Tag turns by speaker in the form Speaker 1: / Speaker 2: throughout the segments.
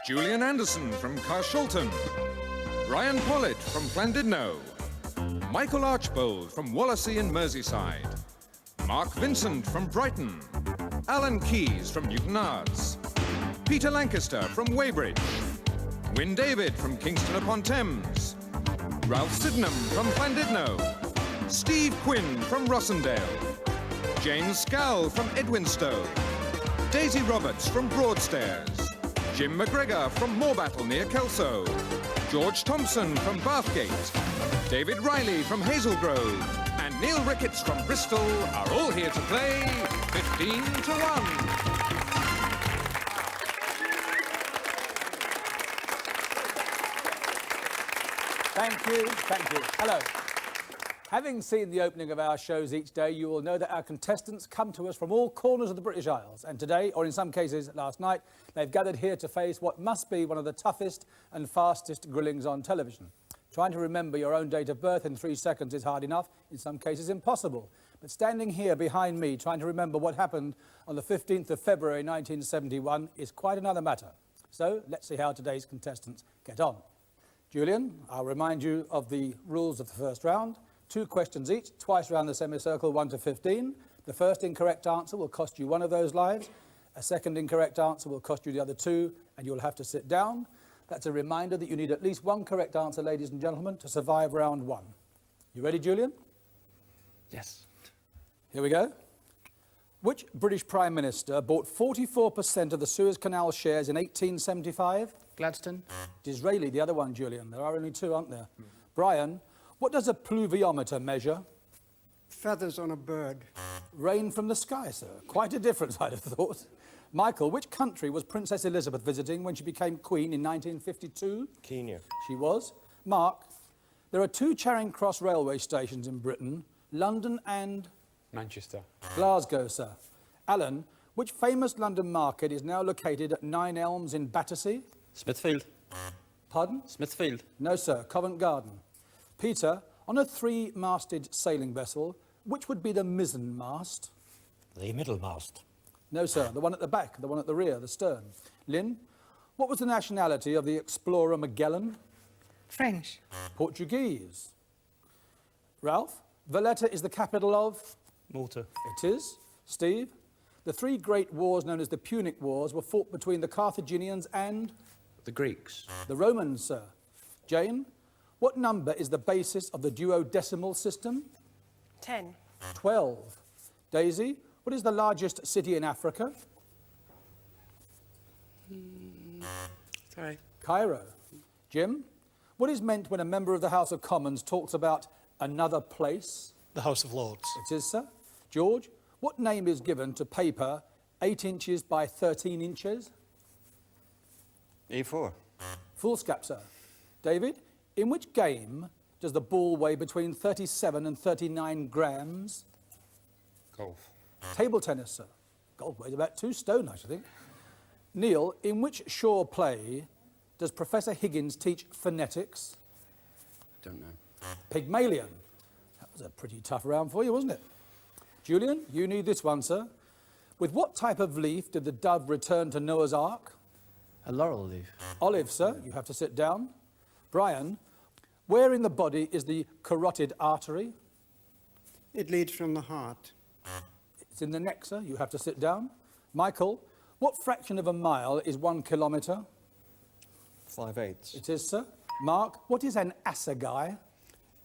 Speaker 1: Julian Anderson from Carshalton. Brian Pollitt from Llandudno. Michael Archbold from Wallasey in Merseyside. Mark Vincent from Brighton. Alan Keyes from Newton Ards. Peter Lancaster from Weybridge. Wyn David from Kingston upon Thames. Ralph Sydenham from Llandudno. Steve Quinn from Rossendale. James Scowl from Edwinstowe. Daisy Roberts from Broadstairs. Jim McGregor from Moorbattle near Kelso. George Thompson from Bathgate. David Riley from Hazelgrove. And Neil Ricketts from Bristol are all here to play 15 to 1.
Speaker 2: Thank you, thank you. Hello. Having seen the opening of our shows each day, you will know that our contestants come to us from all corners of the British Isles. And today, or in some cases last night, they've gathered here to face what must be one of the toughest and fastest grillings on television. Trying to remember your own date of birth in 3 seconds is hard enough, in some cases impossible. But standing here behind me, trying to remember what happened on the 15th of February 1971 is quite another matter. So let's see how today's contestants get on. Julian, I'll remind you of the rules of the first round. 2 questions each, twice around the semicircle, 1 to 15. The first incorrect answer will cost you 1 of those lives. A second incorrect answer will cost you the other 2, and you'll have to sit down. That's a reminder that you need at least 1 correct answer, ladies and gentlemen, to survive round 1. You ready, Julian?
Speaker 3: Yes.
Speaker 2: Here we go. Which British Prime Minister bought 44% of the Suez Canal shares in 1875?
Speaker 3: Gladstone.
Speaker 2: Disraeli, the other one, Julian. There are only 2, aren't there? Brian, what does a pluviometer measure?
Speaker 4: Feathers on a bird.
Speaker 2: Rain from the sky, sir. Quite a difference, I'd have thought. Michael, which country was Princess Elizabeth visiting when she became Queen in 1952?
Speaker 5: Kenya.
Speaker 2: She was. Mark, there are 2 Charing Cross railway stations in Britain, London and...
Speaker 3: Manchester.
Speaker 2: Glasgow, sir. Alan, which famous London market is now located at 9 Elms in Battersea?
Speaker 3: Smithfield.
Speaker 2: Pardon?
Speaker 3: Smithfield.
Speaker 2: No, sir. Covent Garden. Peter, on a 3-masted sailing vessel, which would be the mizzen mast?
Speaker 6: The middle mast.
Speaker 2: No, sir. The one at the back, the one at the rear, the stern. Lynn, what was the nationality of the explorer Magellan?
Speaker 7: French.
Speaker 2: Portuguese. Ralph, Valletta is the capital of?
Speaker 3: Malta.
Speaker 2: It is. Steve, the 3 great wars known as the Punic Wars were fought between the Carthaginians and?
Speaker 3: The Greeks.
Speaker 2: The Romans, sir. Jane, what number is the basis of the duodecimal system?
Speaker 7: 10.
Speaker 2: 12. Daisy, what is the largest city in Africa?
Speaker 7: Sorry.
Speaker 2: Cairo. Jim, what is meant when a member of the House of Commons talks about another place?
Speaker 8: The House of Lords.
Speaker 2: It is, sir. George, what name is given to paper 8 inches by 13 inches?
Speaker 5: E4.
Speaker 2: Foolscap, sir. David, in which game does the ball weigh between 37 and 39 grams?
Speaker 3: Golf.
Speaker 2: Table tennis, sir. Golf weighs about 2 stone, I should think. Neil, in which Shaw play does Professor Higgins teach phonetics?
Speaker 3: Don't know.
Speaker 2: Pygmalion. That was a pretty tough round for you, wasn't it? Julian, you need this one, sir. With what type of leaf did the dove return to Noah's Ark?
Speaker 3: A laurel leaf.
Speaker 2: Olive, sir. You have to sit down. Brian, where in the body is the carotid artery?
Speaker 4: It leads from the heart.
Speaker 2: It's in the neck, sir. You have to sit down. Michael, what fraction of a mile is 1 kilometre?
Speaker 5: 5/8.
Speaker 2: It is, sir. Mark, what is an assegai?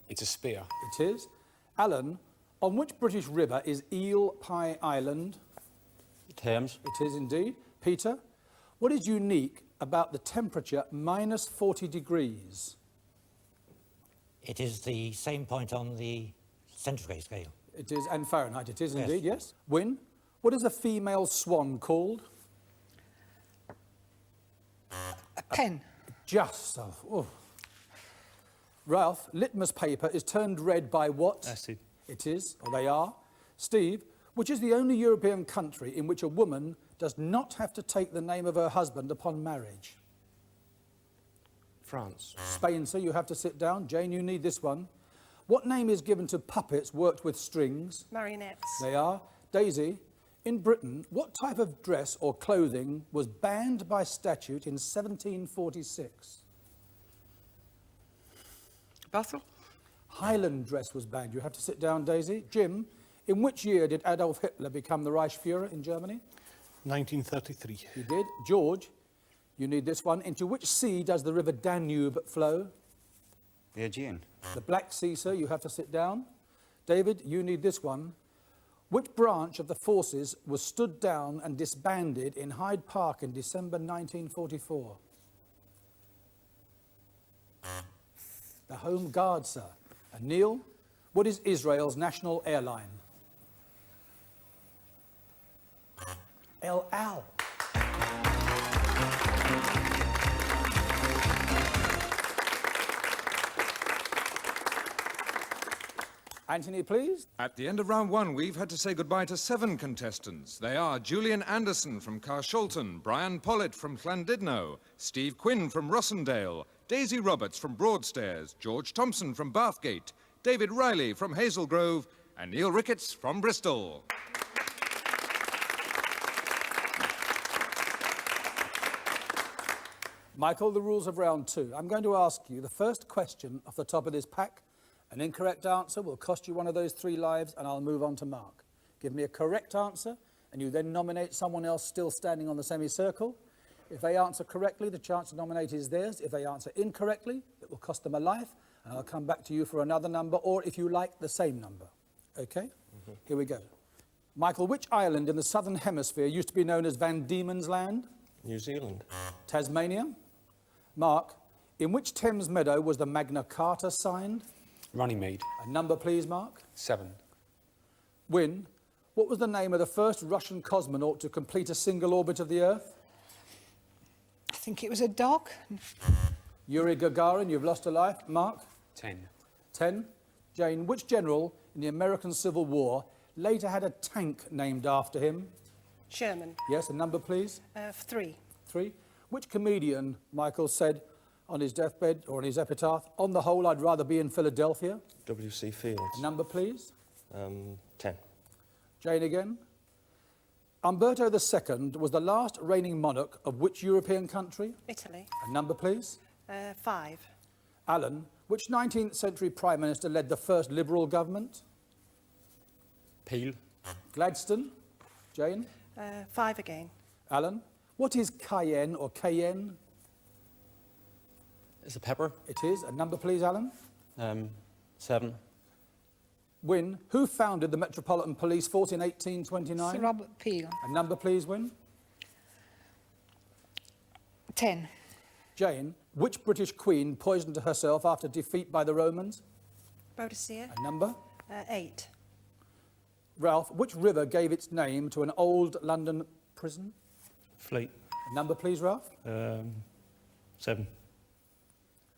Speaker 3: It's a spear.
Speaker 2: It is. Alan, on which British river is Eel Pie Island?
Speaker 6: Thames.
Speaker 2: It is indeed. Peter, what is unique about the temperature minus 40 degrees?
Speaker 6: It is the same point on the centigrade scale.
Speaker 2: It is, and Fahrenheit, it is
Speaker 6: Yes.
Speaker 2: indeed, yes. Wyn, what is a female swan called?
Speaker 7: A pen.
Speaker 2: Just so. Oh. Ralph, litmus paper is turned red by what?
Speaker 3: Acid.
Speaker 2: It is, or they are. Steve, which is the only European country in which a woman does not have to take the name of her husband upon marriage?
Speaker 3: France.
Speaker 2: Spain, sir, you have to sit down. Jane, you need this one. What name is given to puppets worked with strings?
Speaker 7: Marionettes.
Speaker 2: They are. Daisy, In Britain, what type of dress or clothing was banned by statute in 1746?
Speaker 3: Bethel?
Speaker 2: Highland dress was banned. You have to sit down, Daisy. Jim, in which year did Adolf Hitler become the Reichsfuhrer in Germany?
Speaker 8: 1933.
Speaker 2: He did. George, you need this one. Into which sea does the river Danube flow?
Speaker 3: The Aegean.
Speaker 2: The Black Sea, sir. You have to sit down. David, you need this one. Which branch of the forces was stood down and disbanded in Hyde Park in December 1944? The Home Guard, sir. And Neil, what is Israel's national airline? El Al. Anthony, please.
Speaker 1: At the end of round one, we've had to say goodbye to 7 contestants. They are Julian Anderson from Carshalton, Brian Pollitt from Llandudno, Steve Quinn from Rossendale, Daisy Roberts from Broadstairs, George Thompson from Bathgate, David Riley from Hazelgrove, and Neil Ricketts from Bristol.
Speaker 2: Michael, the rules of round 2. I'm going to ask you the first question off the top of this pack. An incorrect answer will cost you one of those 3 lives, and I'll move on to Mark. Give me a correct answer, and you then nominate someone else still standing on the semicircle. If they answer correctly, the chance to nominate is theirs. If they answer incorrectly, it will cost them a life, and I'll come back to you for another number, or if you like, the same number. Okay? Here we go. Michael, which island in the southern hemisphere used to be known as Van Diemen's Land?
Speaker 5: New Zealand.
Speaker 2: Tasmania. Mark, in which Thames meadow was the Magna Carta signed?
Speaker 3: Runnymede.
Speaker 2: A number, please, Mark.
Speaker 3: 7.
Speaker 2: Win, what was the name of the first Russian cosmonaut to complete a single orbit of the Earth?
Speaker 7: I think it was a dog.
Speaker 2: Yuri Gagarin, you've lost a life. Mark?
Speaker 3: 10.
Speaker 2: 10. Jane, which general in the American Civil War later had a tank named after him?
Speaker 7: Sherman.
Speaker 2: Yes, a number, please.
Speaker 7: 3.
Speaker 2: 3. Which comedian, Michael, said on his deathbed or on his epitaph, on the whole, I'd rather be in Philadelphia?
Speaker 5: W.C. Fields.
Speaker 2: A number, please.
Speaker 5: 10.
Speaker 2: Jane again. Umberto II was the last reigning monarch of which European country?
Speaker 7: Italy.
Speaker 2: A number, please.
Speaker 7: 5.
Speaker 2: Alan, which 19th century Prime Minister led the first Liberal government?
Speaker 3: Peel.
Speaker 2: Gladstone. Jane?
Speaker 7: 5 again.
Speaker 2: Alan, what is cayenne or cayenne?
Speaker 3: It's a pepper.
Speaker 2: It is. A number, please, Alan.
Speaker 3: 7.
Speaker 2: Win, who founded the Metropolitan Police Force in 1829?
Speaker 7: Sir Robert Peel.
Speaker 2: A number, please, Win.
Speaker 7: 10.
Speaker 2: Jane, which British queen poisoned herself after defeat by the Romans?
Speaker 7: Boadicea.
Speaker 2: A number.
Speaker 7: 8.
Speaker 2: Ralph, which river gave its name to an old London prison?
Speaker 8: Fleet.
Speaker 2: A number, please, Ralph.
Speaker 8: 7.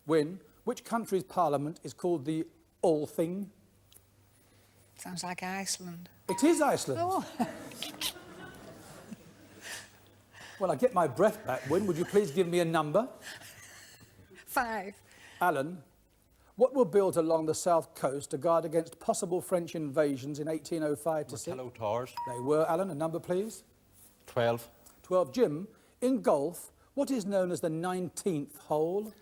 Speaker 2: Win, which country's parliament is called the All-Thing?
Speaker 7: Sounds like Iceland.
Speaker 2: It is Iceland.
Speaker 7: Oh.
Speaker 2: Well, I get my breath back, Win. Would you please give me a number?
Speaker 7: 5.
Speaker 2: Alan, what were built along the south coast to guard against possible French invasions in 1805 to 6?
Speaker 3: Martello Towers.
Speaker 2: They were, Alan. A number, please.
Speaker 3: 12.
Speaker 2: 12. Jim, in golf, what is known as the 19th hole?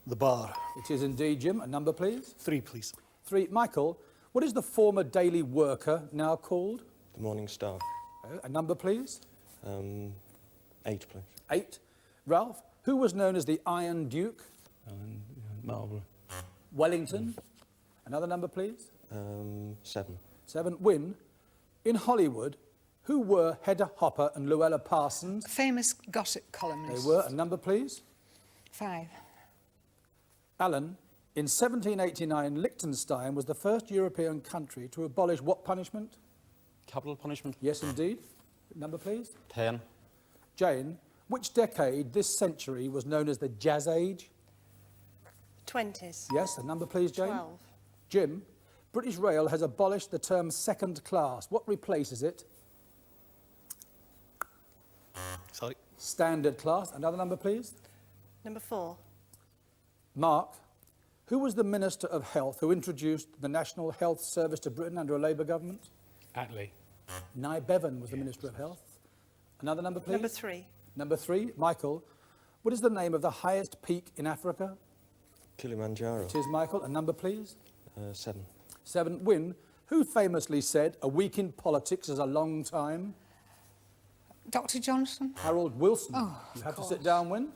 Speaker 8: The bar.
Speaker 2: It is indeed, Jim. A number, please.
Speaker 8: 3, please.
Speaker 2: 3. Michael, what is the former Daily Worker now called?
Speaker 5: The Morning Star.
Speaker 2: A number, please.
Speaker 5: 8, please.
Speaker 2: 8. Ralph, who was known as the Iron Duke?
Speaker 8: Marlborough.
Speaker 2: Wellington. Another number, please.
Speaker 5: 7.
Speaker 2: 7. Win, in Hollywood, who were Hedda Hopper and Luella Parsons?
Speaker 7: Famous gossip columnist.
Speaker 2: They were. A number, please.
Speaker 7: 5.
Speaker 2: Alan, in 1789, Liechtenstein was the first European country to abolish what punishment?
Speaker 3: Capital punishment.
Speaker 2: Yes, indeed. Number, please.
Speaker 3: 10.
Speaker 2: Jane, which decade this century was known as the Jazz Age?
Speaker 7: 20s.
Speaker 2: Yes, a number, please, Jane.
Speaker 7: 12.
Speaker 2: Jim, British Rail has abolished the term second class. What replaces it?
Speaker 8: Sorry.
Speaker 2: Standard class. Another number, please.
Speaker 7: Number 4.
Speaker 2: Mark, who was the Minister of Health who introduced the National Health Service to Britain under a Labour government?
Speaker 3: Attlee.
Speaker 2: Nye Bevan was the Minister of Health. Another number, please.
Speaker 7: Number 3.
Speaker 2: Number 3, Michael. What is the name of the highest peak in Africa?
Speaker 5: Kilimanjaro.
Speaker 2: It is Michael. A number, please.
Speaker 5: 7.
Speaker 2: 7, Win. Who famously said, "A week in politics is a long time"?
Speaker 7: Dr. Johnson?
Speaker 2: Harold Wilson.
Speaker 7: Oh,
Speaker 2: You have to
Speaker 7: of
Speaker 2: sit
Speaker 7: course.
Speaker 2: down, Win.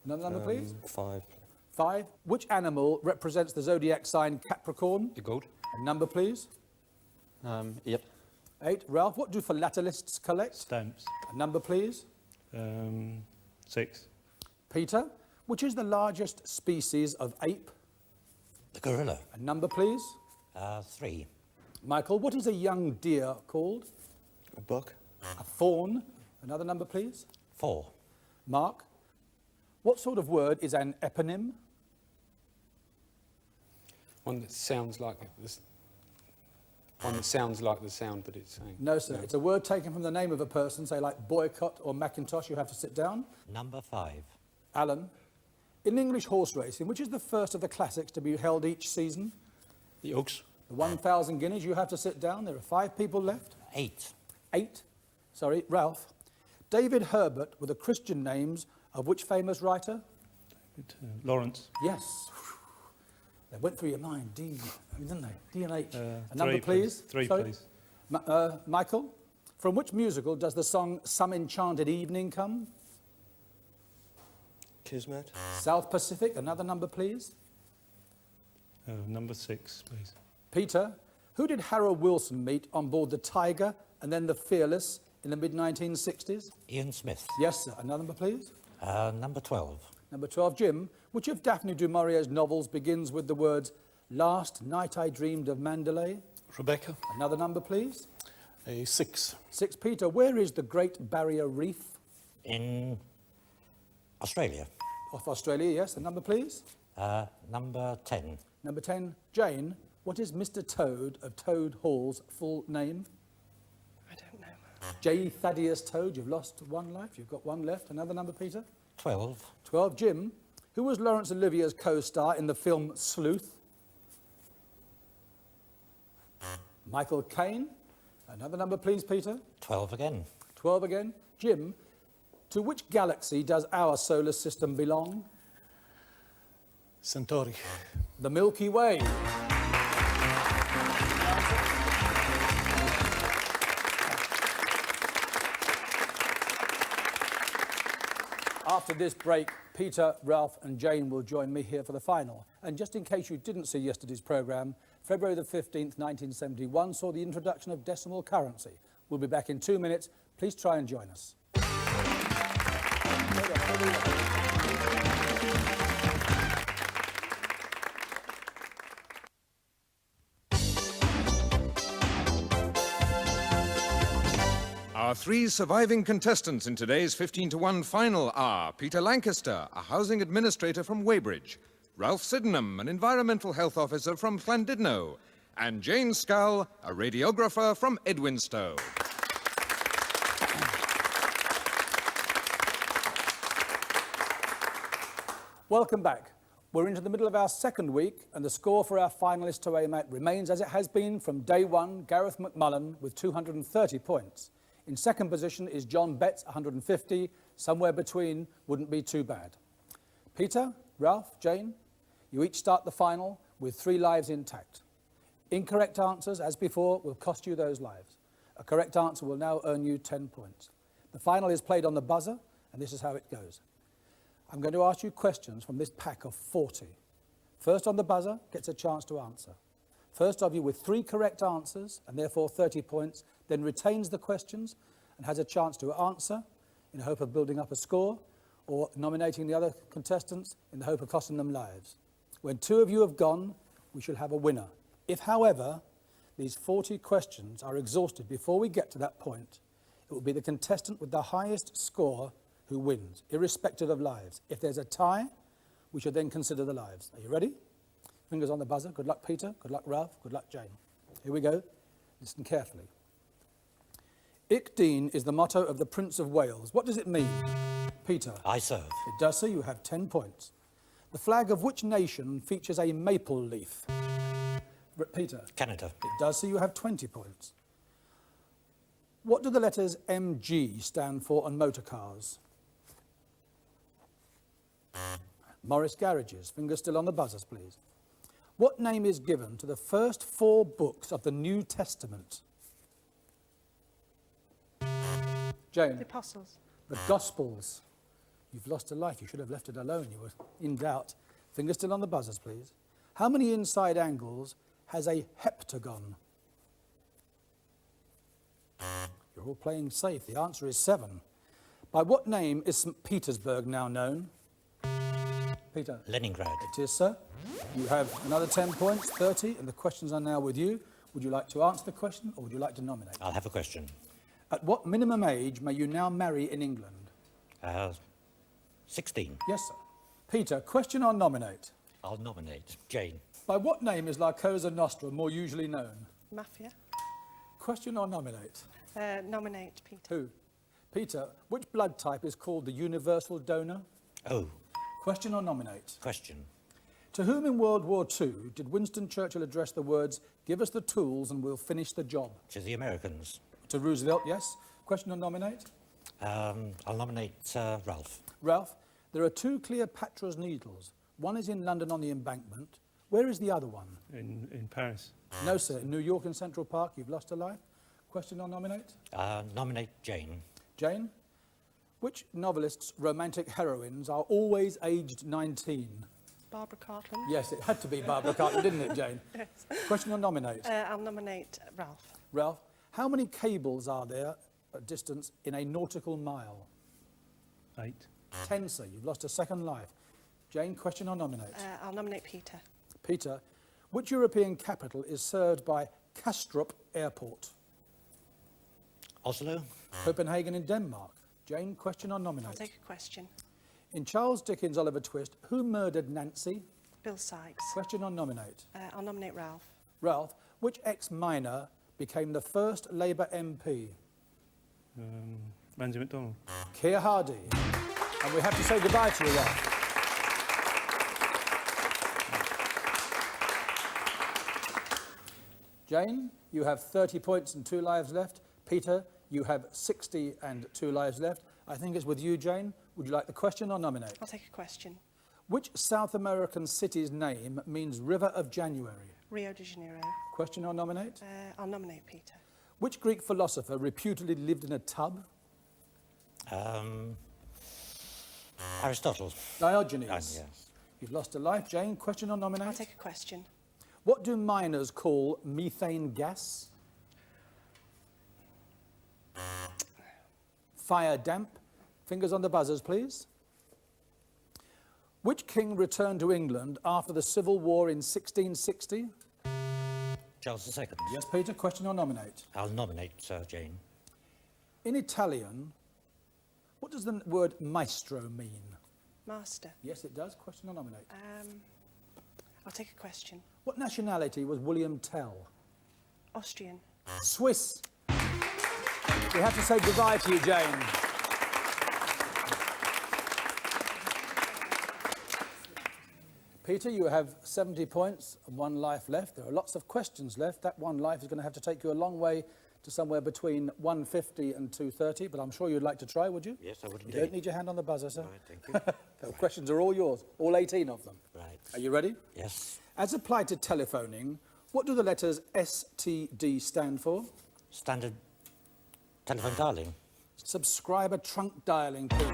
Speaker 2: Another number, please.
Speaker 5: 5.
Speaker 2: 5. Which animal represents the zodiac sign Capricorn?
Speaker 3: The goat.
Speaker 2: A number, please.
Speaker 3: 8.
Speaker 2: 8. Ralph, what do philatelists collect?
Speaker 8: Stamps.
Speaker 2: A number, please.
Speaker 8: 6.
Speaker 2: Peter, which is the largest species of ape?
Speaker 6: The gorilla.
Speaker 2: A number, please.
Speaker 6: 3.
Speaker 2: Michael, what is a young deer called?
Speaker 5: A buck.
Speaker 2: A fawn. Another number, please.
Speaker 6: 4.
Speaker 2: Mark, what sort of word is an eponym?
Speaker 9: One that sounds like this. One that sounds like the sound that it's saying.
Speaker 2: No, sir. It's a word taken from the name of a person, say like boycott or Macintosh. You have to sit down.
Speaker 6: Number 5.
Speaker 2: Alan, in English horse racing, which is the first of the classics to be held each season?
Speaker 8: The Oaks.
Speaker 2: The 1,000 guineas. You have to sit down. There are 5 people left.
Speaker 6: 8.
Speaker 2: 8. Sorry, Ralph. David Herbert were the Christian names of which famous writer?
Speaker 8: Lawrence.
Speaker 2: Yes. They went through your mind, D, didn't they? D and H. A
Speaker 8: 3,
Speaker 2: number, please.
Speaker 8: 3,
Speaker 2: Sorry?
Speaker 8: please.
Speaker 2: Michael, from which musical does the song Some Enchanted Evening come?
Speaker 5: Kismet.
Speaker 2: South Pacific. Another number, please.
Speaker 8: Number 6, please.
Speaker 2: Peter, who did Harold Wilson meet on board the Tiger and then the Fearless in the mid-1960s?
Speaker 6: Ian Smith.
Speaker 2: Yes, sir. Another number, please.
Speaker 6: Number 12.
Speaker 2: Number 12, Jim. Which of Daphne du Maurier's novels begins with the words, "Last night I dreamed of Mandalay"?
Speaker 8: Rebecca.
Speaker 2: Another number, please.
Speaker 8: A 6.
Speaker 2: 6, Peter. Where is the Great Barrier Reef?
Speaker 6: In Australia.
Speaker 2: Off Australia, yes. A number, please.
Speaker 6: Number 10.
Speaker 2: Number 10, Jane. What is Mr. Toad of Toad Hall's full name?
Speaker 7: I don't know.
Speaker 2: J. Thaddeus Toad. You've lost 1 life. You've got 1 left. Another number, Peter.
Speaker 6: 12.
Speaker 2: 12, Jim. Who was Laurence Olivier's co-star in the film Sleuth? Michael Caine. Another number, please, Peter.
Speaker 6: 12 again.
Speaker 2: 12 again. Jim. To which galaxy does our solar system belong?
Speaker 8: Centauri.
Speaker 2: The Milky Way. After this break, Peter, Ralph and Jane will join me here for the final. And just in case you didn't see yesterday's programme, February the 15th, 1971 saw the introduction of decimal currency. We'll be back in 2 minutes. Please try and join us.
Speaker 1: Our 3 surviving contestants in today's 15-to-1 final are Peter Lancaster, a housing administrator from Weybridge, Ralph Sydenham, an environmental health officer from Llandudno, and Jane Scull, a radiographer from Edwinstowe.
Speaker 2: Welcome back. We're into the middle of our second week, and the score for our finalists to aim at remains as it has been from day one, Gareth McMullen with 230 points. In second position is John Betts, 150. Somewhere between wouldn't be too bad. Peter, Ralph, Jane, you each start the final with 3 lives intact. Incorrect answers, as before, will cost you those lives. A correct answer will now earn you 10 points. The final is played on the buzzer, and this is how it goes. I'm going to ask you questions from this pack of 40. First on the buzzer gets a chance to answer. First of you with 3 correct answers, and therefore 30 points, then retains the questions and has a chance to answer in the hope of building up a score, or nominating the other contestants in the hope of costing them lives. When 2 of you have gone, we shall have a winner. If, however, these 40 questions are exhausted before we get to that point, it will be the contestant with the highest score who wins, irrespective of lives. If there's a tie, we should then consider the lives. Are you ready? Fingers on the buzzer. Good luck, Peter. Good luck, Ralph. Good luck, Jane. Here we go. Listen carefully. Ich Dyn is the motto of the Prince of Wales. What does it mean? Peter.
Speaker 6: I serve.
Speaker 2: It does so. You have 10 points. The flag of which nation features a maple leaf? Peter.
Speaker 6: Canada.
Speaker 2: It does so. You have 20 points. What do the letters MG stand for on motor cars? Morris Garages. Fingers still on the buzzers, please. What name is given to the first 4 books of the New Testament? Jane.
Speaker 7: The Apostles.
Speaker 2: The Gospels. You've lost a life. You should have left it alone. You were in doubt. Fingers still on the buzzers, please. How many inside angles has a heptagon? You're all playing safe. The answer is 7. By what name is St. Petersburg now known? Peter.
Speaker 6: Leningrad.
Speaker 2: It is, sir. You have another 10 points, 30, and the questions are now with you. Would you like to answer the question, or would you like to nominate?
Speaker 6: I'll have a question.
Speaker 2: At what minimum age may you now marry in England?
Speaker 6: 16.
Speaker 2: Yes, sir. Peter, question or nominate?
Speaker 6: I'll nominate Jane.
Speaker 2: By what name is La Cosa Nostra more usually known?
Speaker 7: Mafia.
Speaker 2: Question or nominate?
Speaker 7: Nominate Peter.
Speaker 2: Who? Peter, which blood type is called the universal donor?
Speaker 6: Oh,
Speaker 2: Question or nominate?
Speaker 6: question.
Speaker 2: To whom in World War II did Winston Churchill address the words, "Give us the tools and we'll finish the job"?
Speaker 6: To the Americans.
Speaker 2: To Roosevelt, yes. Question or nominate?
Speaker 6: I'll nominate Ralph.
Speaker 2: Ralph, there are 2 Cleopatra's Needles. One is in London on the Embankment. Where is the other one?
Speaker 8: In Paris.
Speaker 2: No, sir. In New York in Central Park. You've lost a life. Question or nominate?
Speaker 6: Nominate Jane.
Speaker 2: Jane? Which novelist's romantic heroines are always aged 19?
Speaker 7: Barbara Cartland.
Speaker 2: Yes, it had to be Barbara Cartland, didn't it, Jane?
Speaker 7: Yes.
Speaker 2: Question or nominate?
Speaker 7: I'll nominate Ralph.
Speaker 2: Ralph, how many cables are there at distance in a nautical mile?
Speaker 8: 8.
Speaker 2: 10, sir. You've lost a second life. Jane, question or nominate?
Speaker 7: I'll nominate Peter.
Speaker 2: Peter, which European capital is served by Kastrup Airport?
Speaker 6: Oslo.
Speaker 2: Copenhagen in Denmark. Jane, question or nominate?
Speaker 7: I'll take a question.
Speaker 2: In Charles Dickens' Oliver Twist, who murdered Nancy?
Speaker 7: Bill Sykes.
Speaker 2: Question or nominate?
Speaker 7: I'll nominate Ralph.
Speaker 2: Ralph, which ex-miner became the first Labour MP?
Speaker 8: Ramsay MacDonald.
Speaker 2: Keir Hardie. And we have to say goodbye to you, Ralph. Jane, you have 30 points and 2 lives left. Peter, you have 60 and 2 lives left. I think it's with you, Jane. Would you like the question or nominate?
Speaker 7: I'll take a question.
Speaker 2: Which South American city's name means River of January?
Speaker 7: Rio de Janeiro.
Speaker 2: Question or nominate?
Speaker 7: I'll nominate Peter.
Speaker 2: Which Greek philosopher reputedly lived in a tub?
Speaker 6: Aristotle.
Speaker 2: Diogenes.
Speaker 6: Yes.
Speaker 2: You've lost a life, Jane. Question or nominate?
Speaker 7: I'll take a question.
Speaker 2: What do miners call methane gas? Fire damp. Fingers on the buzzers, please. Which king returned to England after the Civil War in 1660?
Speaker 6: Charles II.
Speaker 2: Yes, Peter. Question or nominate?
Speaker 6: I'll nominate Jane.
Speaker 2: In Italian, what does the word maestro mean?
Speaker 7: Master.
Speaker 2: Yes, it does. Question or nominate?
Speaker 7: I'll take a question.
Speaker 2: What nationality was William Tell?
Speaker 7: Austrian.
Speaker 2: Swiss. We have to say goodbye to you, Jane. Peter, you have 70 points and 1 life left. There are lots of questions left. That 1 life is going to have to take you a long way to somewhere between 150 and 230, but I'm sure you'd like to try, would you?
Speaker 6: Yes, I would
Speaker 2: You
Speaker 6: indeed.
Speaker 2: don't need your hand on the buzzer, sir.
Speaker 6: Right, thank you.
Speaker 2: The questions are all yours, all 18 of them.
Speaker 6: Right.
Speaker 2: Are you ready?
Speaker 6: Yes.
Speaker 2: As applied to telephoning, what do the letters STD stand for?
Speaker 6: Standard telephone dialing.
Speaker 2: Subscriber trunk dialing, Peter.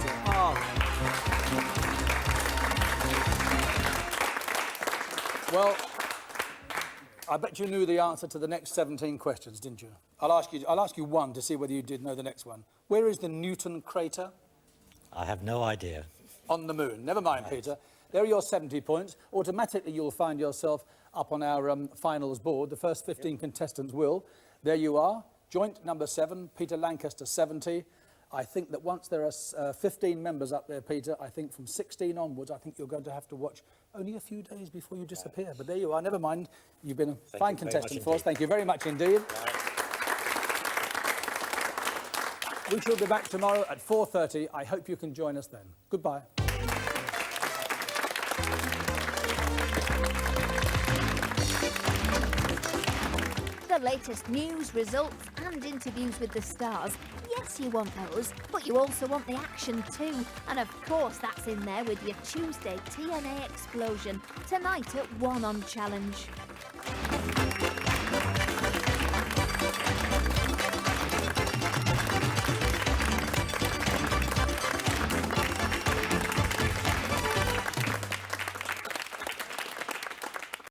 Speaker 2: Well, I bet you knew the answer to the next 17 questions, didn't you? I'll ask you one to see whether you did know the next one. Where is the Newton crater?
Speaker 6: I have no idea.
Speaker 2: On the moon. Never mind, Peter. There are your 70 points. Automatically, you'll find yourself up on our finals board. The first 15 contestants will. There you are. Joint number 7, Peter Lancaster, 70. I think that once there are 15 members up there, Peter, I think from 16 onwards, I think you're going to have to watch only a few days before you disappear. But there you are. Never mind. You've been a fine contestant for us. Thank you very much indeed. We shall be back tomorrow at 4:30. I hope you can join us then. Goodbye.
Speaker 10: The latest news, results and interviews with the stars. Yes, you want those, but you also want the action too. And of course that's in there with your Tuesday TNA Explosion, tonight at 1 on Challenge.